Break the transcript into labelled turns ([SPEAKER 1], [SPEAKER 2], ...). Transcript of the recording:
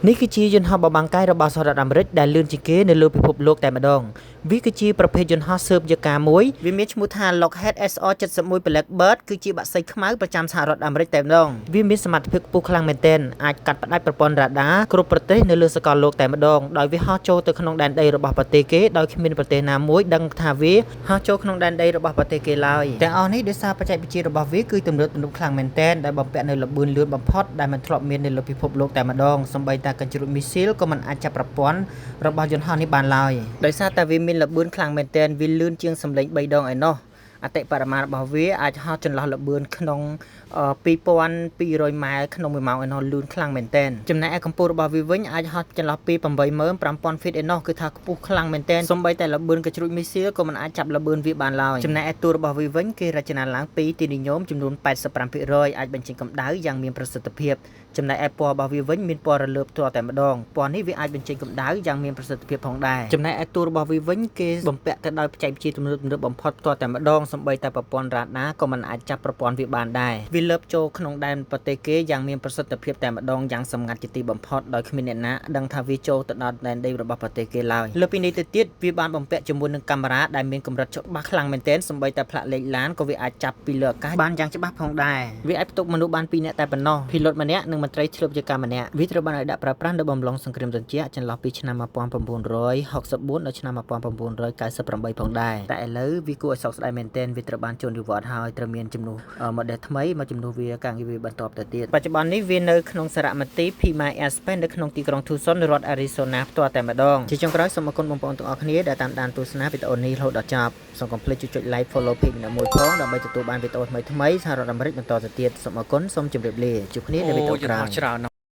[SPEAKER 1] នេះគឺជាយន្តហោះបបាំងកាយរបស់សហរដ្ឋអាមេរិកដែលលឿនជាងគេនៅលើពិភពលោកតែម្ដងវាគឺជាប្រភេទយន្តហោះស៊ើបយន្តការមួយវាមានឈ្មោះថា Lockheed SR-71 Blackbird គឺជាបក្សីខ្មៅប្រចាំសហរដ្ឋអាមេរិកតែម្ដងវាមានសមត្ថភាពខ្ពស់ខ្លាំងមែនទែនអាចកាត់ផ្តាច់ប្រព័ន្ធរ៉ាដាគ្រប់ប្រទេសនៅលើសកលលោកតែម្ដងដោយវាហោះចូលទៅក្នុងដែនដីរបស់ប្រទេសគេដោយគ្មានប្រទេសណាមួយដឹងថាវាហោះចូលក្នុងដែនដីរបស់ប្រទេសគេឡើយទាំងអស់នេះដោយសារបច្ចេកវិទ្យារបស់វាគឺទំនើបខ្លាំងមែនទែនដែលបំពាក់នៅល្បឿនលឿនបំផុតដែលមិនធ្លាប់មាននៅលើពិភពលោកតែម្ដងសូម្បីតែកញ្ជ្រួតមីស៊ីលក៏មិនអាចចាប់ប្រព័ន្ធរបស់យន្តហោះនេះបានឡើយដោយសារតែវាមានល្បឿនខ្លាំងមែនទែនវាលឿនជាងសម្លេង3ដងឯណោះអតិបរមារបស់វាអាចហោះចន្លោះល្បឿនក្នុង2200ម៉ែលក្នុង1ម៉ោងឯណោះលឿនខ្លាំងមែនទែនចំណែកឯកម្ពស់របស់វាវិញអាចហោះចន្លោះពី85000 feet ឯណោះគឺថាខ្ពស់ខ្លាំងមែនទែនសូម្បីតែល្បឿនកញ្ជ្រួតមីស៊ីលក៏មិនអាចចាប់ល្បឿនវាបានឡើយចំណែកឯតួរបស់វាវិញគេរចនាឡើងពីទីនិយមចំនួន 85% អាចបញ្ចេញកម្ដៅយ៉ាងមានប្រសិទ្ធភាពចំណែកឯពណ៌របស់វាវិញមានពណ៌រលើបទាល់តែម្ដងពណ៌នេះវាអាចបញ្ចេញកម្ដៅយ៉ាងមានប្រសិទ្ធភាពផងដែរចំណែកឯតួរបស់វាវិញគេបំពាក់ទៅដោយបច្ចេកវិទ្យាទំនើបបំផុតទាល់តែម្ដងសូម្បីតែប្រព័ន្ធរ៉ាដាក៏មិនអាចចាប់ប្រព័ន្ធវាបានដែរវាលើបចូលក្នុងដែនប្រទេសគេយ៉ាងមានប្រសិទ្ធភាពតែម្ដងយ៉ាងសម្ងាត់ជាទីបំផុតដោយគ្មានអ្នកណាដឹងថាវាចូលទៅដល់ដែនដីរបស់ប្រទេសគេឡើយលើពីនេះទៅទៀតវាបានបំពាក់ជាមួយនឹងកាមេរ៉ាដែលមានកម្រិតច្បាស់ខ្លាំងមែនទែនសូម្បីតែផ្លាកលេខឡានក៏វាអាចចាប់ពីលើអាកាសបានយ៉ាងច្បាស់ផងដែរវាអាចផ្ទុកមនុស្សបាន2នាក់តែប៉ុណ្ណោះពីលុតម្នាក់និងមន្ត្រីឆ្លប់ជាការម្នាក់វាត្រូវបានឲ្យដាក់ប្រើប្រាស់នៅបំឡុងសង្គ្រាមត្រជាក់ចន្លោះពីឆ្នាំ1964ដល់ឆ្នាំ1998ផងដែរតែឥឡូវវាគួរឲ្យសោកស្ដាយមែនទែនវាត្រូវបានជន់វិវត្តហើយត្រូវមានជំនួសmodel ថ្មីមកជំនួសវាការងារវាបន្តទៅទៀតបច្ចុប្បន្ននេះវានៅក្នុងសារមន្ទីរ Pima Airspace នៅក្នុងទីក្រុង Tucson រដ្ឋ Arizona ផ្ទាល់តែម្ដងជាចុងក្រោយសូមអរគុណបងប្អូនទាំងអស់គ្នាដែលតាមដានទស្សនាវីដេអូនេះរហូតដល់ចប់សូមកុំភ្លេចចុច like follow page នេះមួយផងដើម្បីទទួលបានវីដេអូថ្មីៗសហរដ្ឋអាមេរិកបន្តទៅទៀតសូមអរគុណសូមជម្រាបលាជួបគ្នានៅវីដេអូក្រោយ